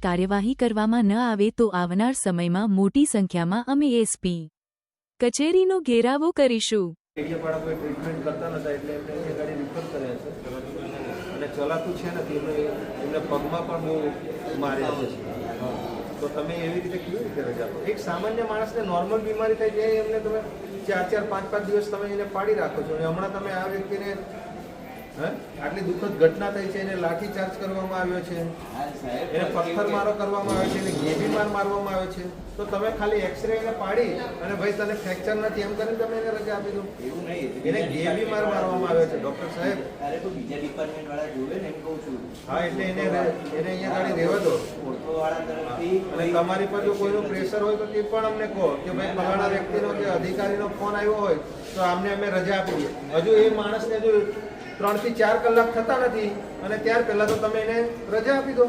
કાર્યવાહી કરવામાં ન આવે તો આવનાર સમયમાં મોટી સંખ્યામાં અમે એસપી કચેરીનો ઘેરાવો કરીશું। ડેડિયાપાડા કોઈ ટ્રીટમેન્ટ કરતા નતા એટલે એમને અહીંયા ગાડી રિફર કર્યા છે અને ચલાતું છે નથી એમને પગમાં પણ બહુ માર્યા છે। તો તમે એવી રીતે કેવી રીતે રજા આપો? એક સામાન્ય માણસને નોર્મલ બીમારી થાય છે એમને તમે 4-4, 5-5 દિવસ તમે એને પાડી રાખો છો અને હમણાં તમે આ વ્યક્તિને આટલી દુઃખદ ઘટના થઈ છે, એને લાઠી ચાર્જ કરવામાં આવ્યો છે, એને પથ્થરમારો કરવામાં આવ્યો છે, એને ગેબી માર મારવામાં આવ્યો છે, તો તમે ખાલી એક્સરે એને પાડી અને ભાઈ તને ફ્રેક્ચર નથી એમ કરીને તમે એને રજા આપી દો? એવું નહીં, એને ગેબી માર મારવામાં આવ્યો છે ડોક્ટર સાહેબ। અરે તો બીજા ડિપાર્ટમેન્ટ વાળા જોવે ને એમ કહું છું। હા, એટલે એને અહીંયા ગાડી રહેવા દો વાળા તરફથી અને તમારી પર જો કોઈનું પ્રેશર હોય તો તે પણ અમને કહો કે ભાઈ ફલાણા વ્યક્તિનો કે અધિકારીનો ફોન આવ્યો હોય તો આમને અમે રજા આપી દઈએ। હજુ એ માણસને જો 3 થી 4 કલાક થતા નથી અને ત્યાર પહેલા તો તમે એને રજા આપી દો।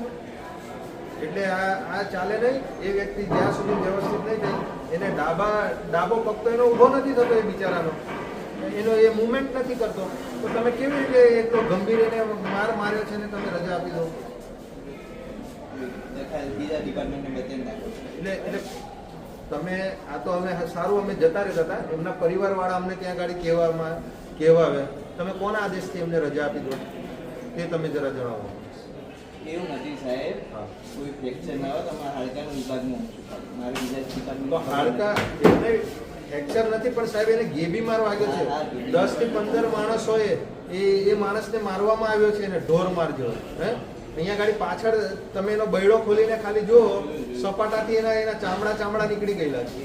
એટલે આ ચાલે નહીં। એ વ્યક્તિ જ્યાં સુધી વ્યવસ્થિત નહીં થાય એને ડાબો પગ તો એનો ઊભો નથી થતો, એ બિચારાનો એનો એ મૂવમેન્ટ નથી કરતો, તો તમે કેવી રીતે એટલો ગંભીર એને માર્યો છે ને તમે રજા આપી દો? એટલે તમે આ તો અમે સારું અમે જતા રહેતા હતા, એમના પરિવારવાળા અમને ત્યાં ગાડી કહેવા આવ્યા, તમે કોના આદેશથી એમને રજા આપી દો તે તમે જરા જણાવો। એવું નથી સાહેબ, કોઈ ફ્રેક્ચર ના આવે તમારા હાડકાના વિભાગમાં મારે બીજા ડિપાર્ટમેન્ટ તો હાડકા એમને ફ્રેક્ચર નથી પણ સાહેબ એને ગેબી માર વાગ્યો છે। 10 થી 15 માણસોએ એ માણસને મારવામાં આવ્યો છે, એને ઢોર મારજો। અહીંયા ગાડી પાછળ તમે એનો બૈડો ખોલીને ખાલી જુઓ, સપાટાથી એના ચામડા નીકળી ગયેલા છે।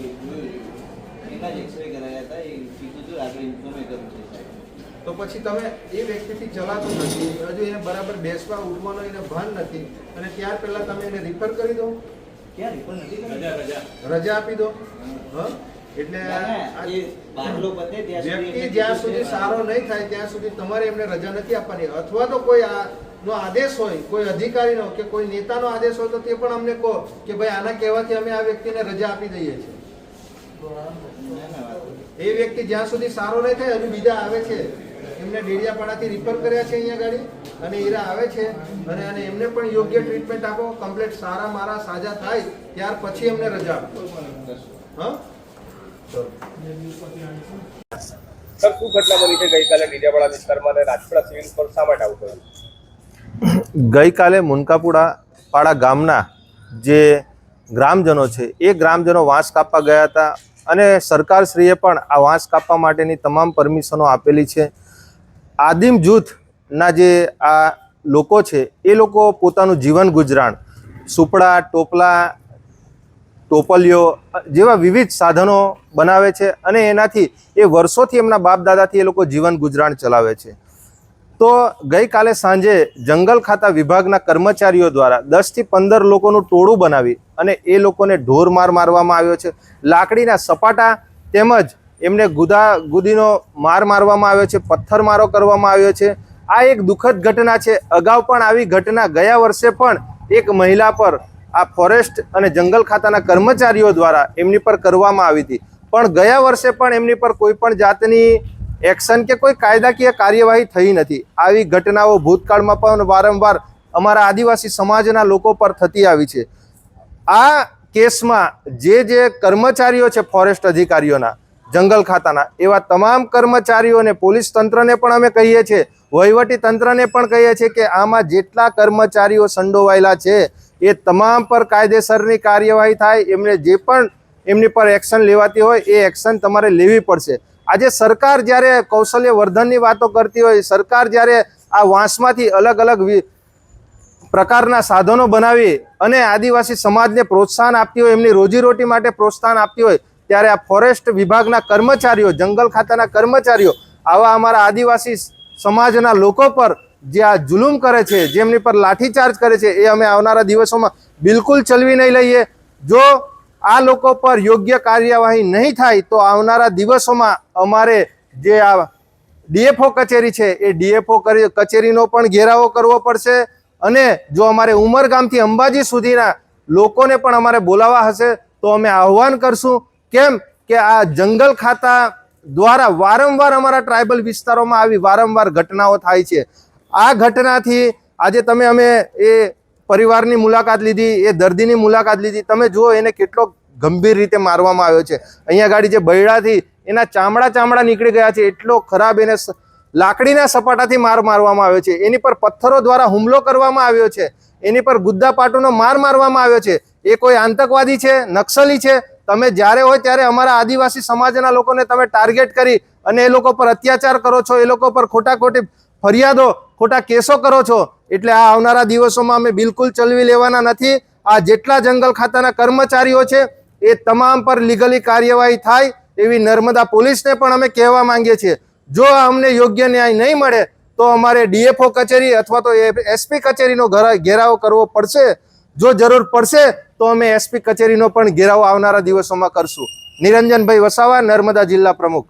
એના જ એક્સરે કરાયા હતા, એ કીધું હતું આગળ ઇન્ફોર્મ કર્યું છે સાહેબ। તો પછી તમે એ વ્યક્તિથી ચલાતું નથી, હજુ એને બરાબર બેસવા ઉઠવાનો એને ભાન નથી અને ત્યાર પહેલા તમે એને રિફર કરી દો? ક્યાં રિફર નથી કરી? રજા આપી દો। એટલે વ્યક્તિ જ્યાં સુધી સારો નહીં થાય ત્યાં સુધી તમારે એમને રજા નથી આપવાની, અથવા તો કોઈ નો આદેશ હોય, કોઈ અધિકારીનો કે કોઈ નેતાનો આદેશ હોય તો તે પણ અમને કહો કે ભાઈ આના કહેવાથી અમે આ વ્યક્તિને રજા આપી દઈએ છીએ। એ વ્યક્તિ જ્યાં સુધી સારો નહીં થાય, હજુ બીજા આવે છે, એમને ડેડિયાપાડાથી રિફર કર્યા છે અહીંયા ગાડી અને એરા આવે છે અને એમને પણ યોગ્ય ટ્રીટમેન્ટ આપો, કમ્પ્લીટ સારા મારા સાજા થાય ત્યાર પછી એમને રજા આપો। હા સર, શું ઘટના બની છે ગઈકાલે ડેડિયાપાડા વિસ્તારમાં અને રાજપીપળા સિવિલ પર શા માટે આવું થયું? ગઈકાલે મુનકાપુરા ગામના જે ગ્રામજનો છે એ ગ્રામજનો વાંસ કાપવા ગયા હતા અને સરકારશ્રીએ પણ આ વાંસ કાપવા માટેની તમામ પરમિશનો આપેલી છે। આદિમ જૂથના જે આ લોકો છે એ લોકો પોતાનું જીવન ગુજરાન સુપડા, ટોપલા, ટોપલીઓ જેવા વિવિધ સાધનો બનાવે છે અને એનાથી એ વર્ષોથી એમના બાપ દાદાથી એ લોકો જીવન ગુજરાન ચલાવે છે। તો ગઈકાલે સાંજે જંગલ ખાતા વિભાગના કર્મચારીઓ દ્વારા 10 થી 15 લોકોનું ટોળું બનાવી અને એ લોકોને ઢોર મારવામાં આવ્યો છે। લાકડીના સપાટા તેમજ એમને ગુદીનો મારવામાં આવ્યો છે, પથ્થરમારો કરવામાં આવ્યો છે। આ એક દુઃખદ ઘટના છે। અગાઉ પણ આવી ઘટના ગયા વર્ષે પણ એક મહિલા પર આ ફોરેસ્ટ અને જંગલ ખાતાના કર્મચારીઓ દ્વારા એમની પર કરવામાં આવી હતી, પણ ગયા વર્ષે પણ એમની પર કોઈ પણ જાતની એક્શન કે કોઈ કાયદાકીય કાર્યવાહી થઈ નથી। આવી ઘટનાઓ ભૂતકાળમાં પણ વારંવાર અમારા આદિવાસી સમાજના લોકો પર થતી આવી છે। આ કેસમાં જે કર્મચારીઓ છે ફોરેસ્ટ અધિકારીઓના, જંગલ ખાતાના, એવા તમામ કર્મચારીઓને પોલીસ તંત્રને પણ અમે કહીએ છીએ, વહીવટી તંત્રને પણ કહીએ છીએ કે આમાં જેટલા કર્મચારીઓ સંડોવાયેલા છે એ તમામ પર કાયદેસરની કાર્યવાહી થાય। એમને જે પણ એમની પર એક્શન લેવાતી હોય એ એક્શન તમારે લેવી પડશે। આજે સરકાર જ્યારે કૌશલ્ય વર્ધનની વાતો કરતી હોય, સરકાર જ્યારે આ વાંસમાંથી અલગ અલગ પ્રકારના સાધનો બનાવી અને આદિવાસી સમાજને પ્રોત્સાહન આપતી હોય, એમની રોજીરોટી માટે પ્રોત્સાહન આપતી હોય, ત્યારે આ ફોરેસ્ટ વિભાગના કર્મચારીઓ, જંગલ ખાતાના કર્મચારીઓ આવા અમારા આદિવાસી સમાજના લોકો પર જે આ જુલુમ કરે છે, જેમની પર લાઠીચાર્જ કરે છે, એ અમે આવનારા દિવસોમાં બિલકુલ ચલવી નહીં લઈએ। જો આ લોકો પર યોગ્ય કાર્યવાહી નહીં થાય તો આવનારા દિવસોમાં અમારે જે આ ડીએફઓ કચેરી છે એ ડીએફઓ કચેરીનો પણ ઘેરાવો કરવો પડશે અને જો અમારે ઉમરગામથી અંબાજી સુધીના લોકોને પણ અમારે બોલાવવા હશે તો અમે આહ્વાન કરશું। કેમ કે આ જંગલ ખાતા દ્વારા વારંવાર અમારા ટ્રાઇબલ વિસ્તારોમાં આવી વારંવાર ઘટનાઓ થાય છે। આ ઘટનાથી આજે અમે એ પરિવારની મુલાકાત લીધી, એ દર્દીની મુલાકાત લીધી. તમે જુઓ એને કેટલો ગંભીર રીતે મારવામાં આવ્યો છે. અહીંયા ગાડી જે બૈડાથી એના ચામડા નીકળી ગયા છે, એટલો ખરાબ એને લાકડીના સપાટાથી મારવામાં આવ્યો છે. એની પર પથ્થરો દ્વારા હુમલો કરવામાં આવ્યો છે. એની પર ગુદ્દા પાટોનો મારવામાં આવ્યો છે. એ કોઈ આતંકવાદી છે, નક્સલી છે? તમે જ્યારે હોય ત્યારે અમારા આદિવાસી સમાજના લોકોને તમે ટાર્ગેટ કરી અને એ લોકો પર અત્યાચાર કરો છો, એ લોકો પર ખોટી ફરિયાદો, ખોટા કેસો કરો છો. એટલે આ આવનારા દિવસોમાં અમે બિલકુલ ચલવી લેવાના નથી. આ જેટલા જંગલ ખાતાના કર્મચારીઓ છે એ તમામ પર લીગલી કાર્યવાહી થાય એવી નર્મદા પોલીસને પણ અમે કહેવા માંગીએ છીએ. જો અમને યોગ્ય ન્યાય નહીં મળે તો અમારે ડીએફઓ કચેરી અથવા તો એસપી કચેરીનો ઘેરાવો કરવો પડશે. જો જરૂર પડશે તો અમે એસપી કચેરીનો પણ ઘેરાવો આવનારા દિવસોમાં કરશું. નિરંજનભાઈ વસાવા, નર્મદા જિલ્લા પ્રમુખ.